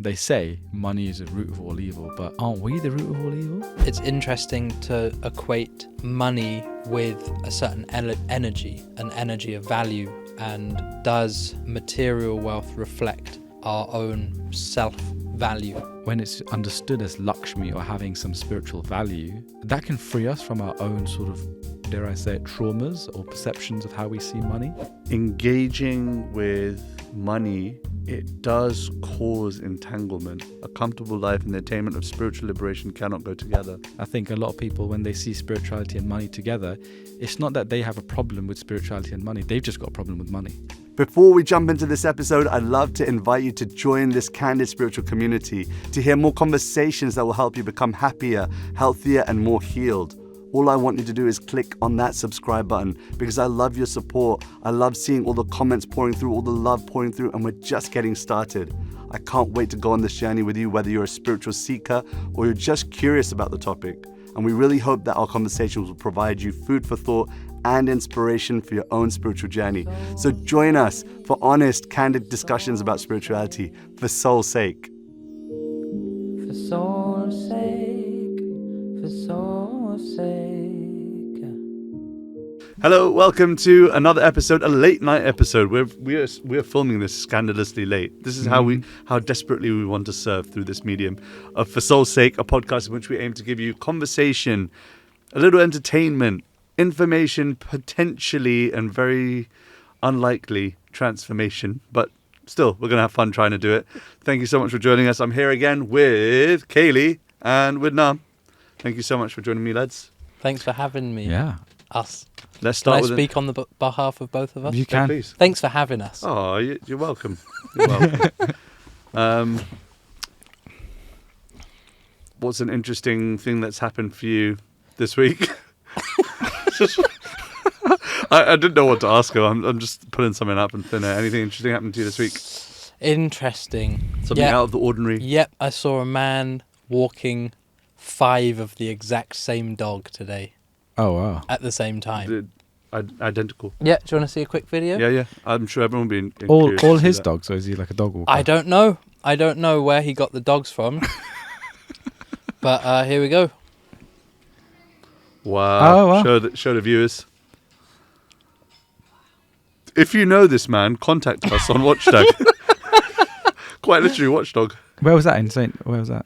They say money is the root of all evil, but aren't we the root of all evil? It's interesting to equate money with a certain energy, an energy of value. And does material wealth reflect our own self-value? When it's understood as Lakshmi or having some spiritual value, that can free us from our own sort of, dare I say it, traumas or perceptions of how we see money. Engaging with money, it does cause entanglement. A comfortable life and the attainment of spiritual liberation cannot go together. I think a lot of people, when they see spirituality and money together, it's not that they have a problem with spirituality and money, they've just got a problem with money. Before we jump into this episode, I'd love to invite you to join this candid spiritual community to hear more conversations that will help you become happier, healthier, and more healed. All I want you to do is click on that subscribe button because I love your support. I love seeing all the comments pouring through, all the love pouring through, and we're just getting started. I can't wait to go on this journey with you, whether you're a spiritual seeker or you're just curious about the topic. And we really hope that our conversations will provide you food for thought and inspiration for your own spiritual journey. So join us for honest, candid discussions about spirituality for soul's sake. For soul's sake, for soul's sake. Hello, welcome to another episode, a late night episode. We're filming this scandalously late. This is how desperately we want to serve through this medium of For Soul's Sake, a podcast in which we aim to give you conversation, a little entertainment, information, potentially and very unlikely transformation, but still, we're going to have fun trying to do it. Thank you so much for joining us. I'm here again with Keli and with Nāma. Thank you so much for joining me, lads. Thanks for having me. Yeah. Us. Let's start Can I speak on the behalf of both of us? You can. Yeah, please. Thanks for having us. Oh, you're welcome. You're welcome. What's an interesting thing that's happened for you this week? I didn't know what to ask her. I'm just pulling something up and thin air. Anything interesting happened to you this week? Interesting. Something out of the ordinary? Yep, I saw a man walking 5 of the exact same dog today. Oh, wow. At the same time. Identical. Yeah, do you want to see a quick video? Yeah. I'm sure everyone will be All his dogs, or is he like a dog walker? I don't know. I don't know where he got the dogs from. But here we go. Wow. Oh, wow. Show the viewers. If you know this man, contact us on Watchdog. Quite literally Watchdog. Where was that in Saint? Where was that?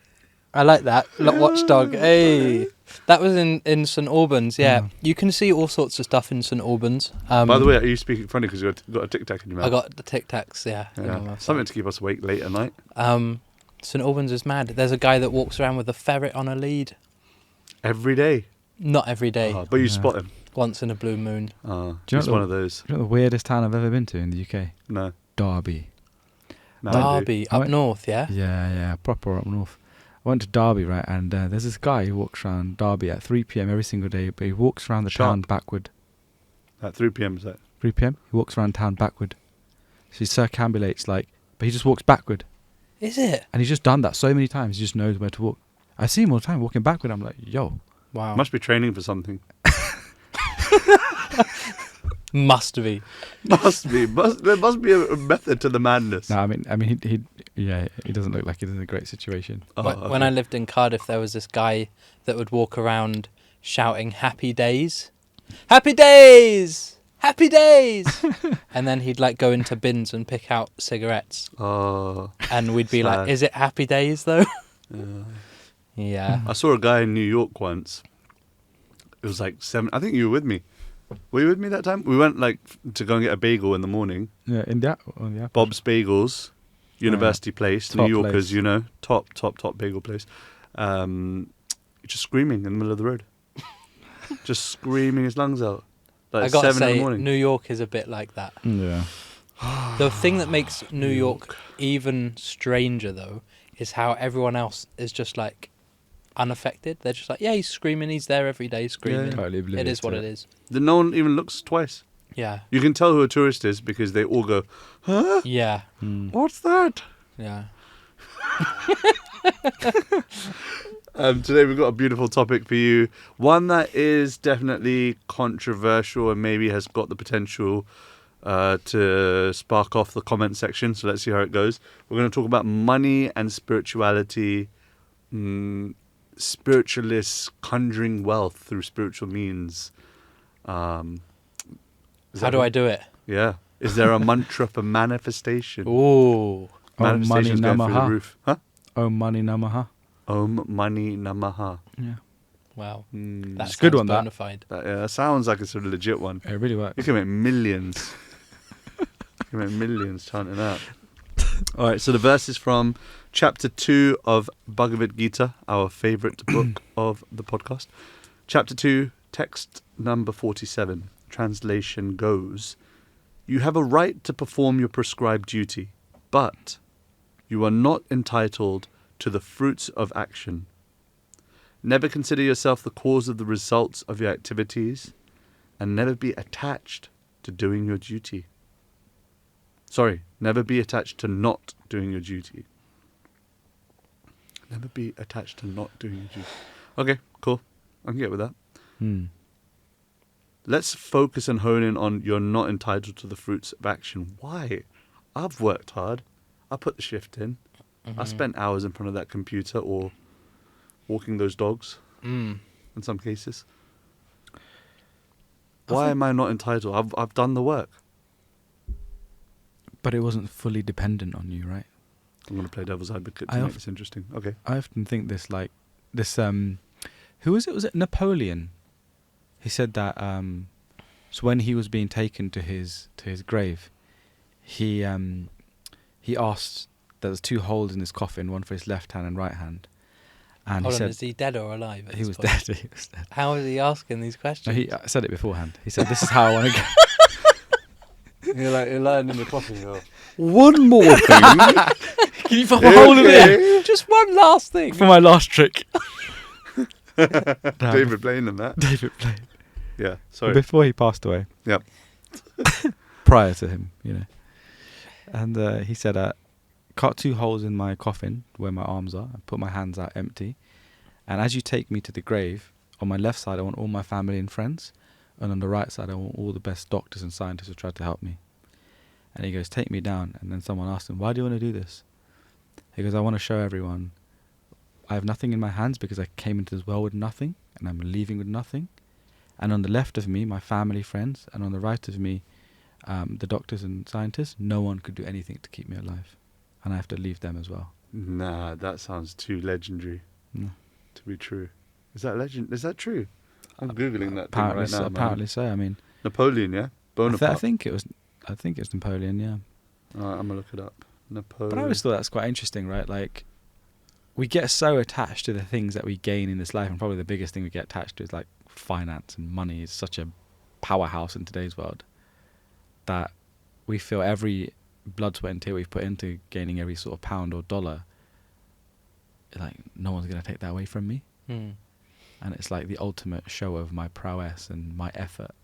I like that. Watchdog. Hey. That was in St Albans, yeah. Oh. You can see all sorts of stuff in St Albans. By the way, are you speaking funny because you've got a Tic Tac in your mouth? I got the Tic Tacs, yeah. in my mouth. Something to keep us awake late at night. St Albans is mad. There's a guy that walks around with a ferret on a lead. Every day? Not every day. Oh, but you spot him? Once in a blue moon. Oh, Do you he's know one of those. Do you know the weirdest town I've ever been to in the UK? No. Derby. No, I do. Derby, up north, yeah? Yeah, proper up north. I went to Derby, right, and there's this guy who walks around Derby at 3 p.m. every single day, but he walks around the town backward. At 3 p.m. is that? 3 p.m. He walks around town backward. So he circambulates, but he just walks backward. Is it? And he's just done that so many times, he just knows where to walk. I see him all the time walking backward, I'm like, yo. Wow. Must be training for something. Must be. There must be a method to the madness. No, I mean, he doesn't look like he's in a great situation. When I lived in Cardiff, there was this guy that would walk around shouting "Happy Days, Happy Days, Happy Days," and then he'd go into bins and pick out cigarettes. Oh. And we'd be sad. like, "Is it Happy Days though?" Yeah. Yeah. I saw a guy in New York once. It was 7. I think you were with me. Were you with me that time? We went to go and get a bagel in the morning. Yeah, on the apple. Bob's Bagels, University Place, Top New Yorkers, place. top bagel place. Just screaming in the middle of the road. Just screaming his lungs out. I gotta 7 in the say, morning. New York is a bit like that. Yeah. The thing that makes New York even stranger, though, is how everyone else is just unaffected. They're just yeah, he's screaming. He's there every day screaming. Yeah. Totally oblivious It is what to it is. No one even looks twice. Yeah. You can tell who a tourist is because they all go, huh? Yeah. What's that? Yeah. Today we've got a beautiful topic for you. One that is definitely controversial and maybe has got the potential to spark off the comment section. So let's see how it goes. We're going to talk about money and spirituality, spiritualists conjuring wealth through spiritual means. How do I do it? Yeah. Is there a mantra for manifestation? Ooh. Om Mani Manifestation's going through the Namaha. roof. Huh? Om Mani Namaha. Om Mani Namaha. Yeah. Wow. That's That's a good one, that. bona fide. That sounds like it's a legit one. It really works. You can make millions. You can make millions chanting that. All right, so the verse is from chapter 2 of Bhagavad Gita, our favorite book of the podcast. Chapter 2, text number 47. Translation goes, "You have a right to perform your prescribed duty, but you are not entitled to the fruits of action. Never consider yourself the cause of the results of your activities, and never be attached to doing your duty." Sorry, never be attached to not doing your duty. Never be attached to not doing your duty. Okay, cool. I can get with that. Let's focus and hone in on you're not entitled to the fruits of action. Why? I've worked hard. I put the shift in. I spent hours in front of that computer or walking those dogs in some cases. Why am I not entitled? I've done the work. But it wasn't fully dependent on you, right? I'm going to play devil's advocate to make this interesting. Okay. I often think this, like, this, who was it? Was it Napoleon? He said that, so when he was being taken to his grave, he asked, there was 2 holes in his coffin, one for his left hand and right hand. And Hold he on, said, is he dead or alive? he was dead. He was dead. How is he asking these No, questions? he said it beforehand. He said, "This is how I want to go." You're lying in the coffin. One more thing. Can you pop a hole in there Just one last thing. for my last trick? David Blaine and that. David Blaine. Yeah, sorry. Before he passed away. Yep. Prior to him, you know. And he said, "Cut 2 holes in my coffin where my arms are and put my hands out empty. And as you take me to the grave, on my left side I want all my family and friends, and on the right side I want all the best doctors and scientists who tried to help me." And he goes, "Take me down." And then someone asked him, "Why do you want to do this?" He goes, "I want to show everyone I have nothing in my hands because I came into this world with nothing, and I'm leaving with nothing. And on the left of me, my family, friends, and on the right of me, the doctors and scientists, no one could do anything to keep me alive. And I have to leave them as well." Nah, that sounds too legendary to be true. Is that legend? Is that true? I'm Googling that thing right now, man. Apparently so. I mean, Napoleon, yeah? Bonaparte. I think it's Napoleon, yeah. All right, I'm going to look it up. Napoleon. But I always thought that's quite interesting, right? Like, we get so attached to the things that we gain in this life, and probably the biggest thing we get attached to is like finance, and money is such a powerhouse in today's world that we feel every blood, sweat and tear we've put into gaining every sort of pound or dollar, like, no one's going to take that away from me. And it's like the ultimate show of my prowess and my effort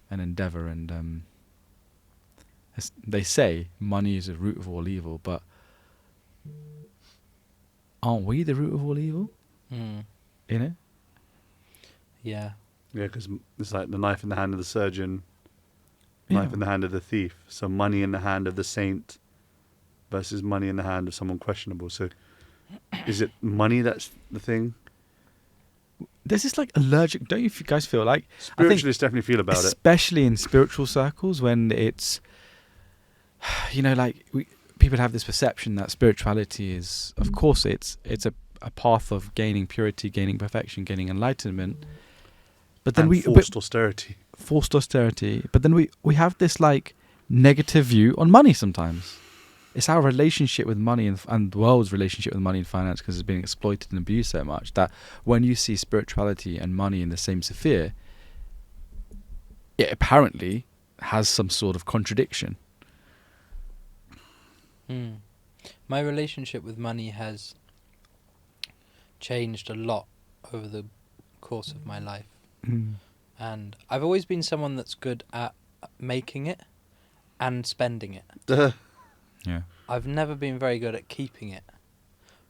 and endeavor. And they say money is the root of all evil, but aren't we the root of all evil? You know? Yeah. Yeah, because it's like the knife in the hand of the surgeon, knife in the hand of the thief. So money in the hand of the saint versus money in the hand of someone questionable. So is it money that's the thing? There's this like allergic, don't you guys feel like? Spiritualists definitely feel about it. Especially in spiritual circles, when it's, you know, like people have this perception that spirituality is, of course, it's a path of gaining purity, gaining perfection, gaining enlightenment. But then forced austerity. Forced austerity. But then we have this like negative view on money sometimes. It's our relationship with money and the world's relationship with money and finance, because it's being exploited and abused so much, that when you see spirituality and money in the same sphere, it apparently has some sort of contradiction. My relationship with money has changed a lot over the course of my life. And I've always been someone that's good at making it and spending it. Yeah. I've never been very good at keeping it.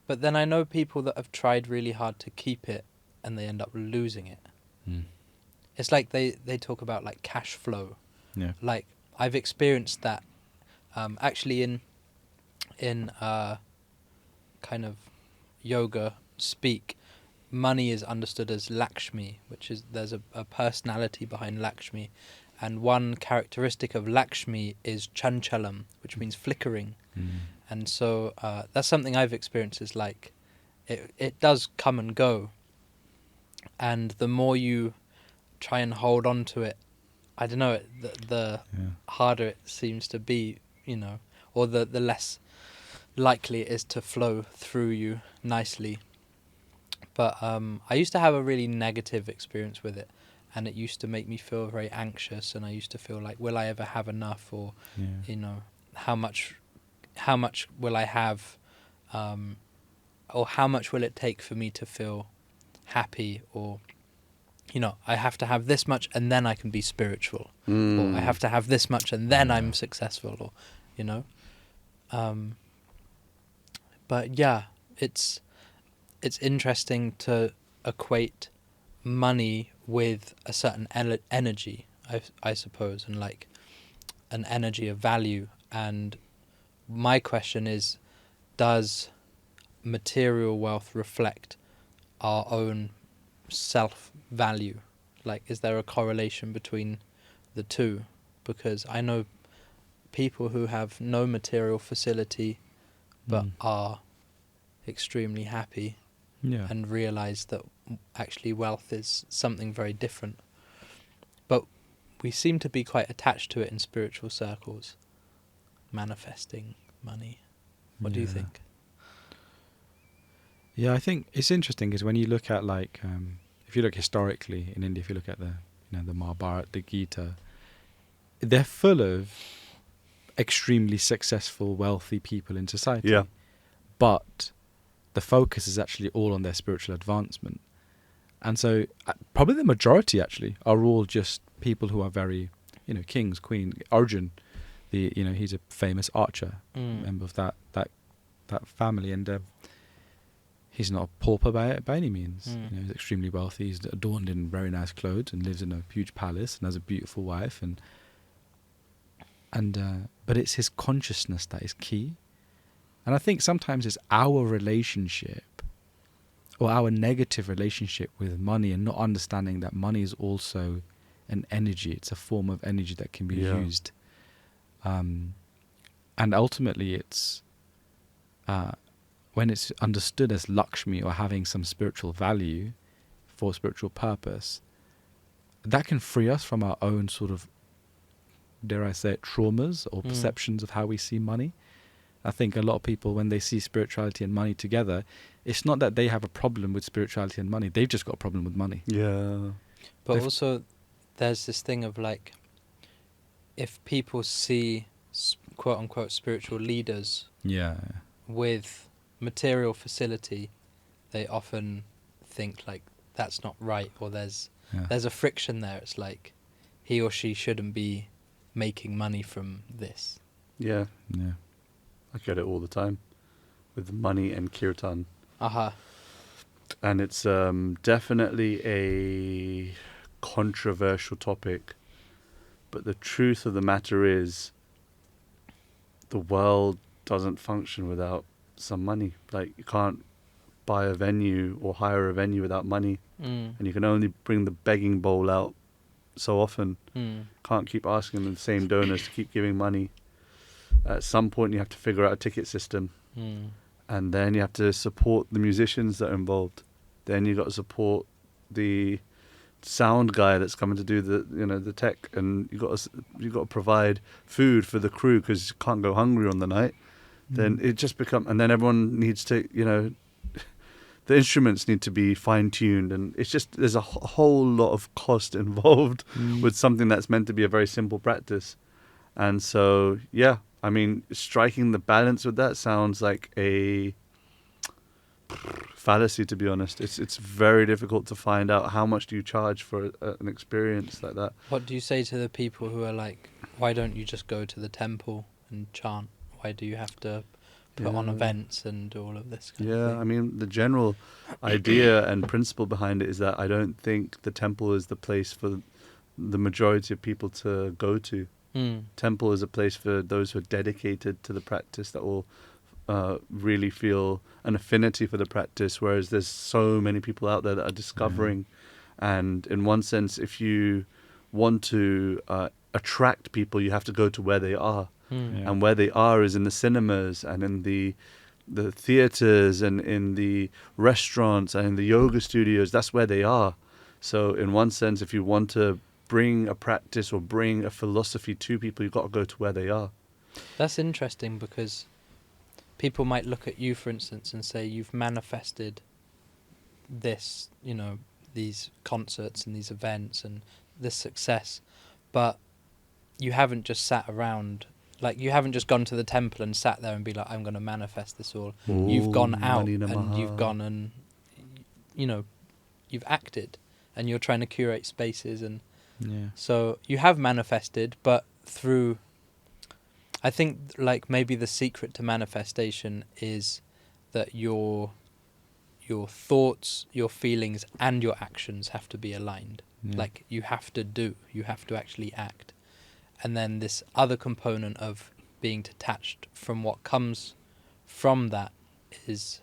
But then I know people that have tried really hard to keep it and they end up losing it. It's like they talk about like cash flow. Yeah. Like I've experienced that actually in kind of yoga speak. Money is understood as Lakshmi, which is there's a personality behind Lakshmi, and one characteristic of Lakshmi is chanchalam, which means flickering. And so that's something I've experienced, is like it does come and go, and the more you try and hold on to it, I don't know, the harder it seems to be, or the less likely it is to flow through you nicely. But I used to have a really negative experience with it, and it used to make me feel very anxious, and I used to feel like, will I ever have enough, or how much will I have, or how much will it take for me to feel happy, or I have to have this much and then I can be spiritual, or I have to have this much and then I'm successful, or but yeah, it's interesting to equate money with a certain energy, I suppose, and like an energy of value. And my question is, does material wealth reflect our own self-value? Like, is there a correlation between the two? Because I know people who have no material facility but are extremely happy and realize that actually wealth is something very different. But we seem to be quite attached to it in spiritual circles, manifesting money. What do you think? Yeah, I think it's interesting is when you look at if you look historically in India, if you look at the Mahabharata, the Gita, they're full of extremely successful, wealthy people in society. Yeah. But the focus is actually all on their spiritual advancement. And so probably the majority actually are all just people who are very, kings, queen. Arjun, he's a famous archer, member of that family, and he's not a pauper by any means. He's extremely wealthy. He's adorned in very nice clothes and lives in a huge palace and has a beautiful wife. But it's his consciousness that is key. And I think sometimes it's our relationship or our negative relationship with money, and not understanding that money is also an energy. It's a form of energy that can be used. And ultimately it's when it's understood as Lakshmi or having some spiritual value for spiritual purpose, that can free us from our own sort of, dare I say it, traumas or perceptions of how we see money. I think a lot of people, when they see spirituality and money together, it's not that they have a problem with spirituality and money. They've just got a problem with money. Yeah. But also there's this thing of like, if people see quote unquote spiritual leaders with material facility, they often think like that's not right, or there's a friction there. It's like he or she shouldn't be making money from this. Yeah. I get it all the time with money and kirtan. And it's definitely a controversial topic. But the truth of the matter is, the world doesn't function without some money. Like, you can't buy a venue or hire a venue without money. And you can only bring the begging bowl out so often. Can't keep asking the same donors to keep giving money. At some point you have to figure out a ticket system, and then you have to support the musicians that are involved. Then you got to support the sound guy that's coming to do the tech, and you got to provide food for the crew because you can't go hungry on the night. Then it just and then everyone needs to, the instruments need to be fine-tuned, and it's just, there's a whole lot of cost involved with something that's meant to be a very simple practice. And so, I mean, striking the balance with that sounds like a fallacy, to be honest. It's very difficult to find out how much do you charge for an experience like that. What do you say to the people who are like, why don't you just go to the temple and chant? Why do you have to put on events and all of this kind of thing? I mean, the general idea and principle behind it is that I don't think the temple is the place for the majority of people to go to. Temple is a place for those who are dedicated to the practice, that will really feel an affinity for the practice, whereas there's so many people out there that are discovering. And in one sense, if you want to attract people, you have to go to where they are. And where they are is in the cinemas and in the theaters and in the restaurants and in the yoga studios. That's where they are. So in one sense, if you want to bring a practice or bring a philosophy to people, you've got to go to where they are. That's interesting, because people might look at you, for instance, and say you've manifested this, these concerts and these events and this success, but you haven't just sat around, like you haven't just gone to the temple and sat there and be like, I'm going to manifest this all. You've gone out and you've gone and, you've acted, and you're trying to curate spaces, and so you have manifested, but through, I think, like, maybe the secret to manifestation is that your thoughts, your feelings, and your actions have to be aligned. Like, you have to actually act. And then this other component of being detached from what comes from that is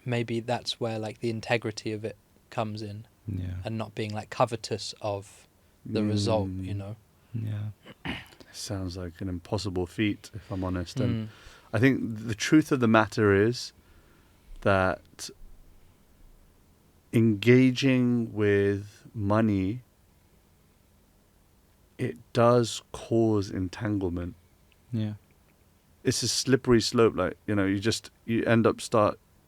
maybe that's where, like, the integrity of it comes in, and not being, like, covetous of the result, Sounds like an impossible feat, if I'm honest. And I think the truth of the matter is that engaging with money, it does cause entanglement. It's a slippery slope. Like, you end up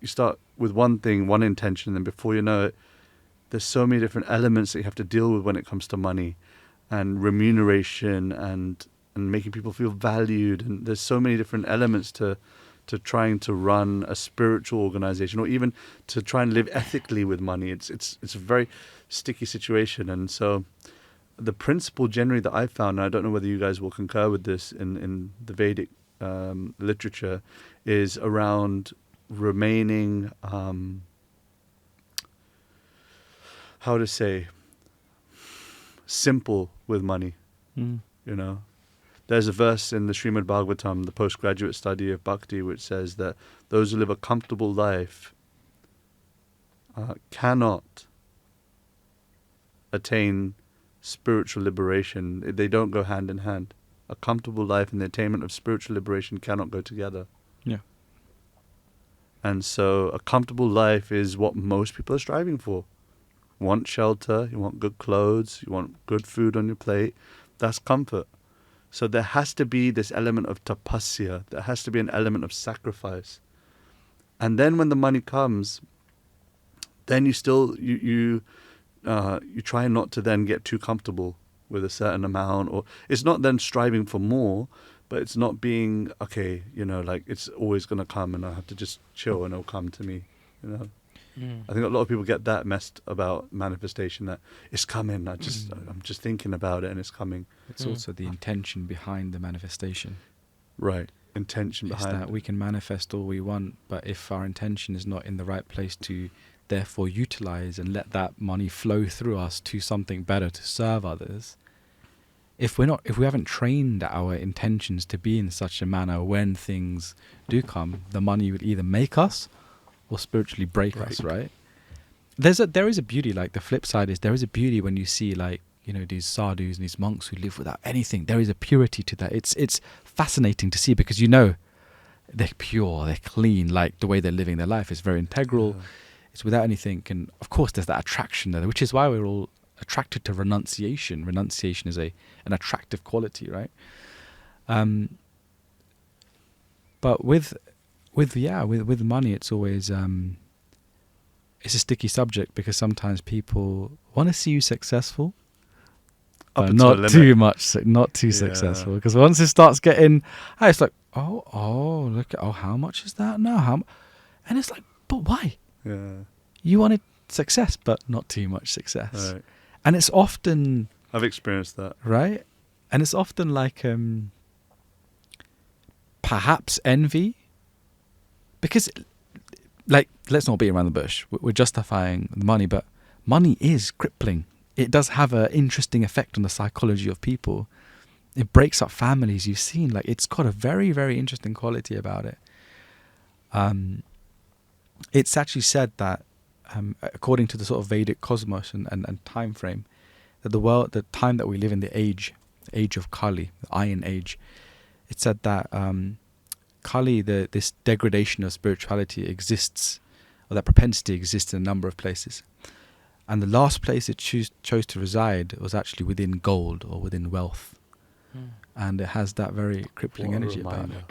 you start with one thing, one intention, and before you know it, there's so many different elements that you have to deal with when it comes to money and remuneration and making people feel valued. And there's so many different elements to trying to run a spiritual organization, or even to try and live ethically with money. It's a very sticky situation. And so the principle generally that I've found, and I don't know whether you guys will concur with this in the Vedic literature, is around remaining, simple with money. There's a verse in the Srimad Bhagavatam, the postgraduate study of bhakti, which says that those who live a comfortable life cannot attain spiritual liberation. They don't go hand in hand. A comfortable life and the attainment of spiritual liberation cannot go together. And so a comfortable life is what most people are striving for. You want shelter, you want good clothes, you want good food on your plate. That's comfort. So there has to be this element of tapasya. There has to be an element of sacrifice. And then when the money comes, then you still, you try not to then get too comfortable with a certain amount. Or it's not then striving for more, but it's not being, like it's always going to come and I have to just chill and it'll come to me, I think a lot of people get that messed about manifestation, that it's coming. I'm just thinking about it and it's coming. It's also the intention behind the manifestation. Right. Intention behind that. We can manifest all we want, but if our intention is not in the right place to therefore utilize and let that money flow through us to something better to serve others, if we haven't trained our intentions to be in such a manner, when things do come, the money would either make us or spiritually break us, right? There is a beauty, like the flip side is there is a beauty when you see, like, these sadhus and these monks who live without anything. There is a purity to that. It's fascinating to see, because they're pure, they're clean, like the way they're living their life is very integral. It's without anything. And of course there's that attraction there, which is why we're all attracted to renunciation. Renunciation is an attractive quality, right? But with money, it's always it's a sticky subject, because sometimes people want to see you successful, but not too much, not too successful. Because once it starts getting, it's like, look at, how much is that now? And it's like, but why? You wanted success, but not too much success. Right. And it's often, I've experienced that, right? And it's often like perhaps envy. Because, like, let's not beat around the bush. We're justifying the money, but money is crippling. it does have an interesting effect on the psychology of people. It breaks up families. You've seen, like, it's got a very, very interesting quality about it. It's actually said that, according to the sort of Vedic cosmos and time frame, that the time that we live in, the age of Kali, the Iron Age, it said that Kali, this degradation of spirituality exists, or that propensity exists in a number of places. And the last place it chose to reside was actually within gold or within wealth. And it has that very crippling energy about it.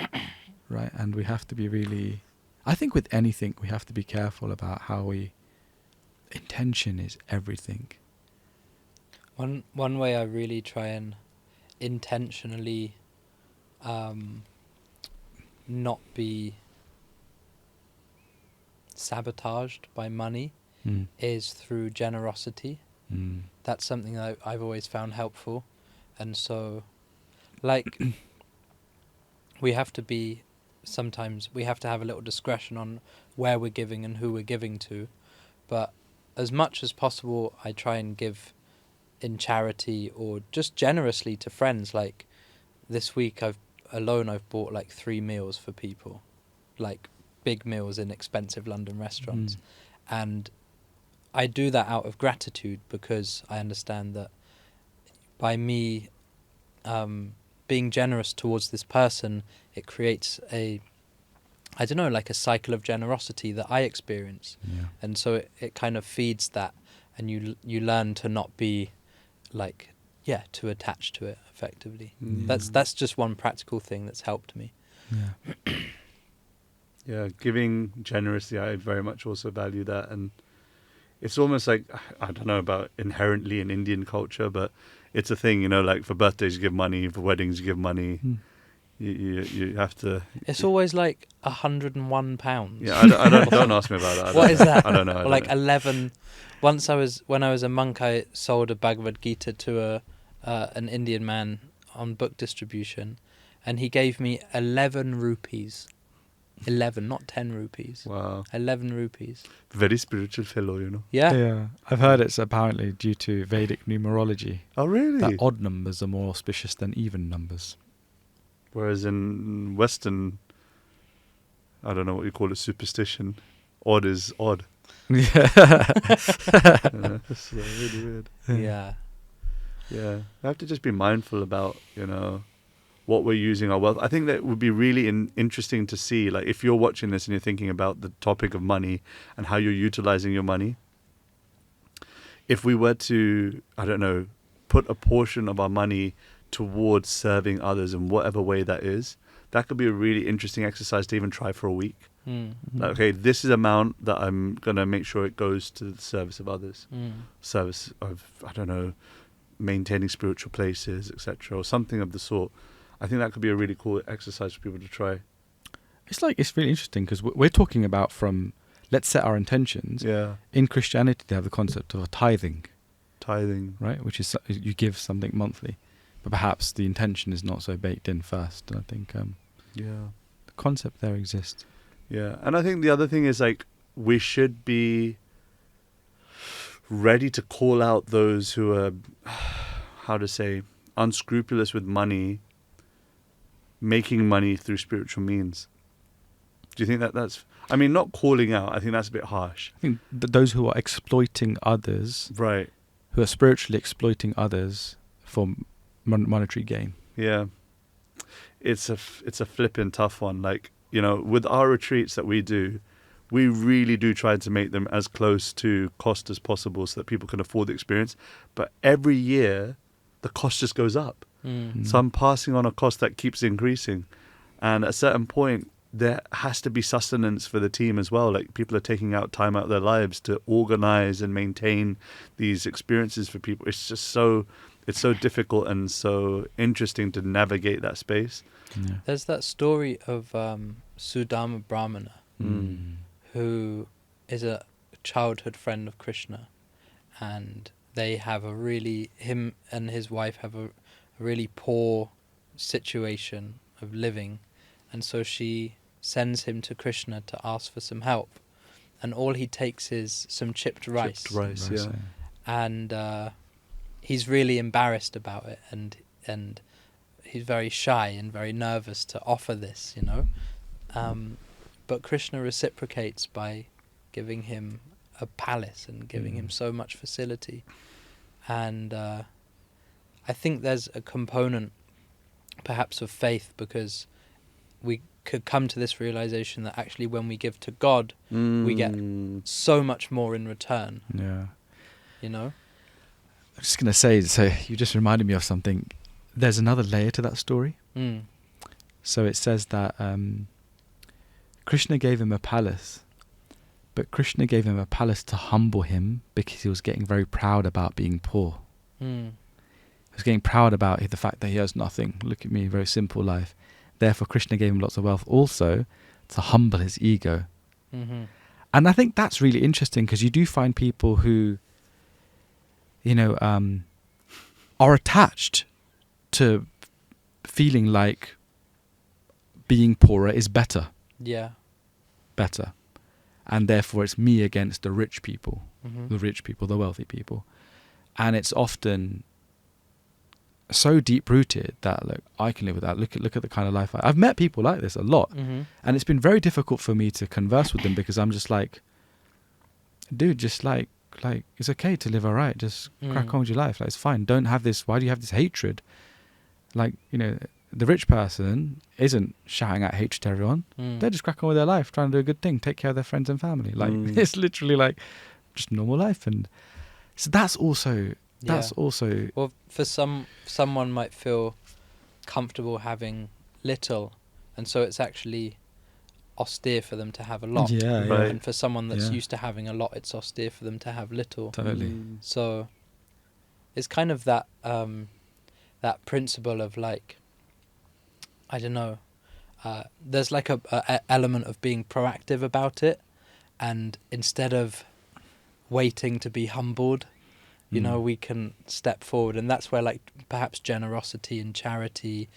Right? And we have to be really, I think with anything, we have to be careful about how intention is everything. One way I really try and intentionally not be sabotaged by money is through generosity. That's something that I've always found helpful. And so, like, sometimes we have to have a little discretion on where we're giving and who we're giving to. But as much as possible, I try and give in charity or just generously to friends. Like, this week I've bought like 3 meals for people, like big meals in expensive London restaurants. And I do that out of gratitude, because I understand that by me being generous towards this person, it creates a cycle of generosity that I experience. And so it kind of feeds that, and you learn to not be too attached to it effectively. That's just one practical thing that's helped me. Giving generously, I very much also value that. And it's almost like, I don't know about inherently in Indian culture, but it's a thing, like for birthdays you give money, for weddings you give money. You have to. It's always like £101. Yeah, I don't ask me about that. What is that? I don't know. Like 11. Once when I was a monk, I sold a Bhagavad Gita to an Indian man on book distribution, and he gave me 11 rupees. 11, not 10 rupees. Wow. 11 rupees. Very spiritual fellow, Yeah. I've heard it's apparently due to Vedic numerology. Oh, really? That odd numbers are more auspicious than even numbers. Whereas in Western, I don't know what you call it, superstition, odd is odd. That's really weird. Yeah. We have to just be mindful about, what we're using our wealth. I think that would be really interesting to see, like, if you're watching this and you're thinking about the topic of money and how you're utilizing your money. If we were to, I don't know, put a portion of our money towards serving others in whatever way that is, that could be a really interesting exercise to even try for a week. Like, okay, this is amount that I'm going to make sure it goes to the service of others. Service of, I don't know, maintaining spiritual places, etc., or something of the sort. I think that could be a really cool exercise for people to try. It's really interesting, because we're talking about let's set our intentions. Yeah. In Christianity, they have the concept of a tithing. Right? Which is you give something monthly, but perhaps the intention is not so baked in first. And I think the concept there exists. Yeah, and I think the other thing is, like, we should be ready to call out those who are, unscrupulous with money, making money through spiritual means. Do you think that's... I mean, not calling out, I think that's a bit harsh. I think those who are exploiting others... Right. Who are spiritually exploiting others for monetary gain. Yeah. It's a flipping tough one. Like, with our retreats that we do, we really do try to make them as close to cost as possible so that people can afford the experience. But every year, the cost just goes up. So I'm passing on a cost that keeps increasing. And at a certain point, there has to be sustenance for the team as well. Like, people are taking out time out of their lives to organize and maintain these experiences for people. It's just it's so difficult and so interesting to navigate that space. Yeah. There's that story of Sudama Brahmana, who is a childhood friend of Krishna, and they have him and his wife have a really poor situation of living, and so she sends him to Krishna to ask for some help, and all he takes is some chipped rice. Yeah. And he's really embarrassed about it, and he's very shy and very nervous to offer this, you know. But Krishna reciprocates by giving him a palace and giving him so much facility. And I think there's a component perhaps of faith, because we could come to this realization that actually when we give to God, we get so much more in return. Yeah. You know? I'm just going to say, so you just reminded me of something. There's another layer to that story. So it says that Krishna gave him a palace, but Krishna gave him a palace to humble him because he was getting very proud about being poor. He was getting proud about the fact that he has nothing. Look at me, very simple life. Therefore, Krishna gave him lots of wealth also to humble his ego. And I think that's really interesting, because you do find people who, you know, are attached to feeling like being poorer is better. Yeah. Better. And therefore it's me against the rich people, the wealthy people. And it's often so deep-rooted that, look, I can live with that. Look at the kind of life I've met people like this a lot. And it's been very difficult for me to converse with them, because I'm just like, dude, just like it's okay to live all right. Just crack on with your life. Like, it's fine. Don't have this. Why do you have this hatred? Like, you know, the rich person isn't shouting out hatred to everyone. They're just cracking on with their life, trying to do a good thing, take care of their friends and family. Like, it's literally like just normal life. And so that's also, well, for someone might feel comfortable having little, and so it's actually austere for them to have a lot. And for someone that's used to having a lot, it's austere for them to have little. Totally. So it's kind of that that principle of, like, I don't know, there's like a element of being proactive about it, and instead of waiting to be humbled, you know, we can step forward. And that's where, like, perhaps generosity and charity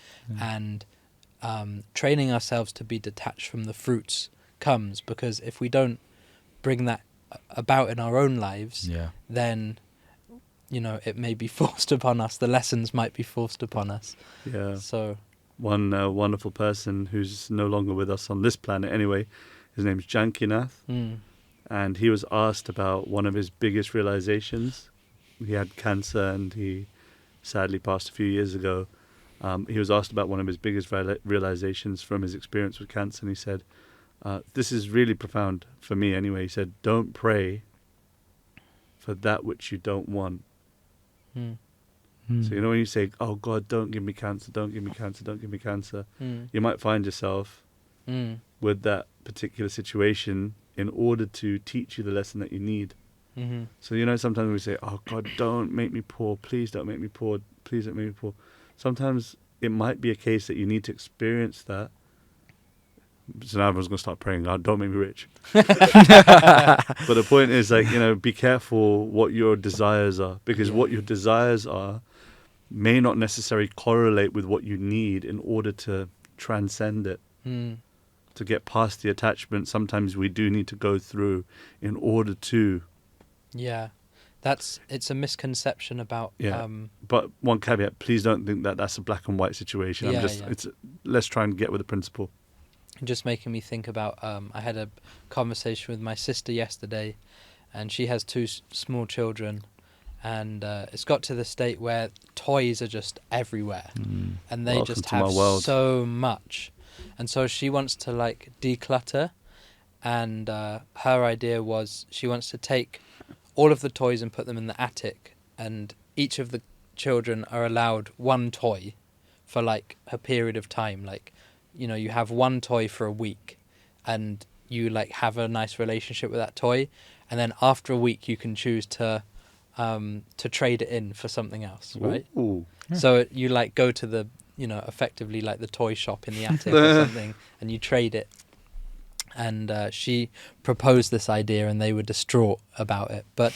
and training ourselves to be detached from the fruits comes, because if we don't bring that about in our own lives, then, you know, it may be forced upon us. The lessons might be forced upon us. So one wonderful person who's no longer with us on this planet anyway, his name's Jankinath, and he was asked about one of his biggest realizations. He had cancer and he sadly passed a few years ago. He was asked about one of his biggest realizations from his experience with cancer, and he said, this is really profound for me anyway. He said, don't pray for that which you don't want. So, you know, when you say, oh God, don't give me cancer, don't give me cancer, don't give me cancer, you might find yourself with that particular situation in order to teach you the lesson that you need. So, you know, sometimes we say, oh God, don't make me poor, please don't make me poor, please don't make me poor. Sometimes it might be a case that you need to experience that. So now everyone's going to start praying, God, don't make me rich. But the point is, like, you know, be careful what your desires are, because what your desires are may not necessarily correlate with what you need in order to transcend it. To get past the attachment, sometimes we do need to go through in order to... it's a misconception about... but one caveat, please don't think that that's a black and white situation. Let's try and get with the principle. Just making me think about, I had a conversation with my sister yesterday, and she has two small children, and it's got to the state where toys are just everywhere, and they just have so much. And so she wants to, like, declutter, and her idea was she wants to take all of the toys and put them in the attic, and each of the children are allowed one toy for, like, a period of time. Like, you know, you have one toy for a week, and you, like, have a nice relationship with that toy, and then after a week you can choose to trade it in for something else, right? So you, like, go to the, you know, effectively like the toy shop in the attic or something, and you trade it. And she proposed this idea, and they were distraught about it. But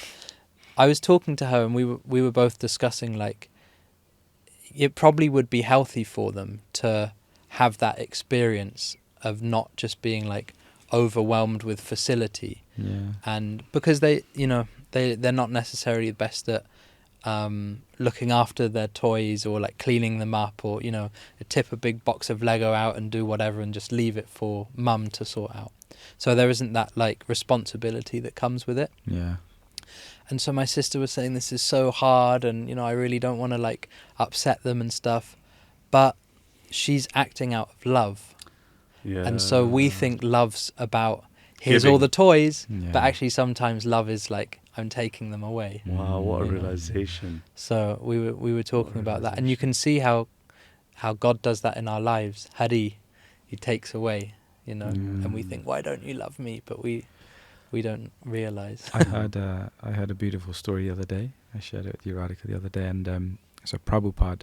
I was talking to her, and we were both discussing, like, it probably would be healthy for them to have that experience of not just being, like, overwhelmed with facility. And because they, you know, they're not necessarily the best at looking after their toys or like cleaning them up, or tip a big box of Lego out and do whatever and just leave it for mum to sort out. So there isn't that like responsibility that comes with it. Yeah. And so my sister was saying this is so hard, and I really don't want to like upset them and stuff, but she's acting out of love. Yeah. And so we think love's about here's Giving. all the toys, Yeah. but actually sometimes love is like I'm taking them away. Wow, what a You know. realization. So we were talking about that, and you can see how God does that in our lives. Hari, he takes away, and we think, why don't you love me? But we don't realize. I heard a beautiful story the other day. I shared it with you, Radhika, the other day, and so Prabhupada,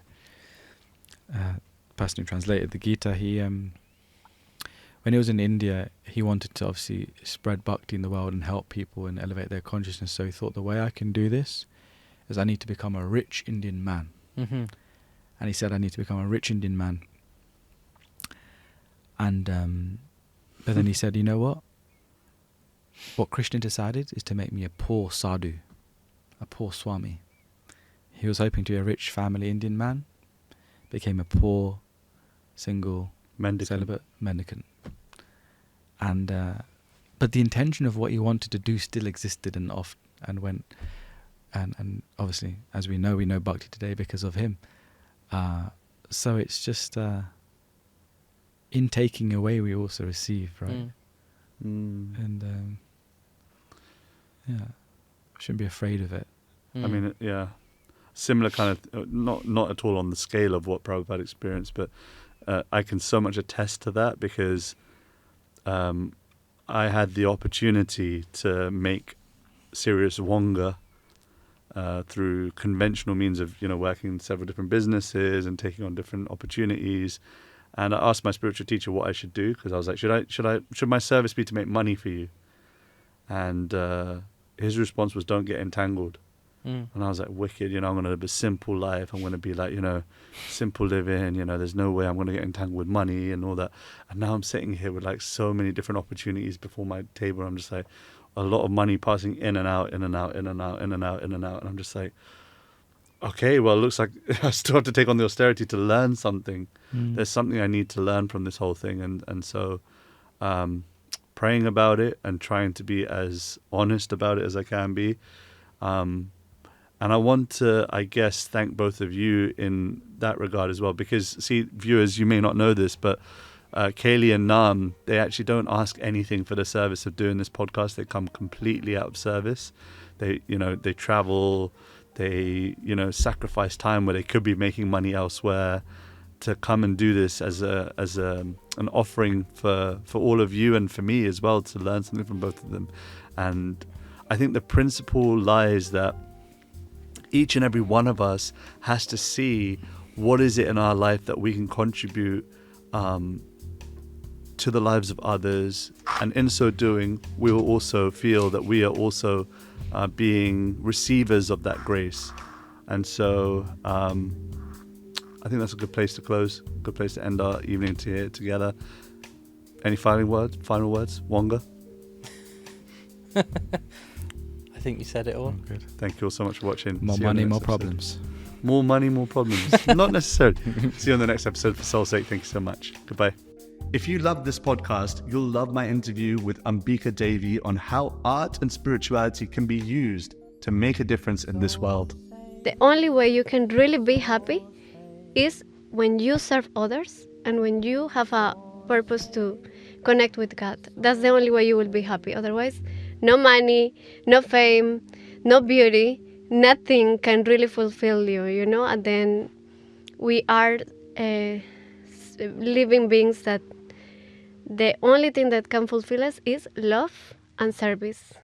person who translated the Gita, he when he was in India, he wanted to obviously spread bhakti in the world and help people and elevate their consciousness. So he thought, the way I can do this is I need to become a rich Indian man. Mm-hmm. And he said, I need to become a rich Indian man. And but then he said, you know what? What Krishna decided is to make me a poor sadhu, a poor swami. He was hoping to be a rich family Indian man, became a poor, single, celibate mendicant. And but the intention of what he wanted to do still existed and went, and obviously, as we know bhakti today because of him. So it's just in taking away we also receive, right? And yeah, shouldn't be afraid of it. I mean, yeah, similar kind of, not at all on the scale of what Prabhupada experienced, but I can so much attest to that because I had the opportunity to make serious wanga through conventional means of, working in several different businesses and taking on different opportunities. And I asked my spiritual teacher what I should do because I was like, should my service be to make money for you? And his response was, don't get entangled. And I was like, wicked, I'm going to live a simple life. I'm going to be like, simple living, there's no way I'm going to get entangled with money and all that. And now I'm sitting here with like so many different opportunities before my table. I'm just like, a lot of money passing in and out, in and out, in and out, in and out, in and out. And I'm just like, okay, well, it looks like I still have to take on the austerity to learn something. There's something I need to learn from this whole thing. And so praying about it and trying to be as honest about it as I can be. And I want to, I guess, thank both of you in that regard as well. Because, see, viewers, you may not know this, but Keli and Nāma, they actually don't ask anything for the service of doing this podcast. They come completely out of service. They travel, they, sacrifice time where they could be making money elsewhere to come and do this as an offering for all of you and for me as well, to learn something from both of them. And I think the principle lies that each and every one of us has to see what is it in our life that we can contribute to the lives of others, and in so doing we will also feel that we are also being receivers of that grace. And so I think that's a good place to close, good place to end our evening together. Any final words, Wanga? I think you said it all. Good. Thank you all so much for watching. More money, more problems. More money, more problems. Not necessarily. See you on the next episode. For soul's sake, thank you so much. Goodbye. If you love this podcast, you'll love my interview with Ambika Devi on how art and spirituality can be used to make a difference in this world. The only way you can really be happy is when you serve others and when you have a purpose to connect with God. That's the only way you will be happy. Otherwise, no money, no fame, no beauty, nothing can really fulfill you, And then we are living beings that the only thing that can fulfill us is love and service.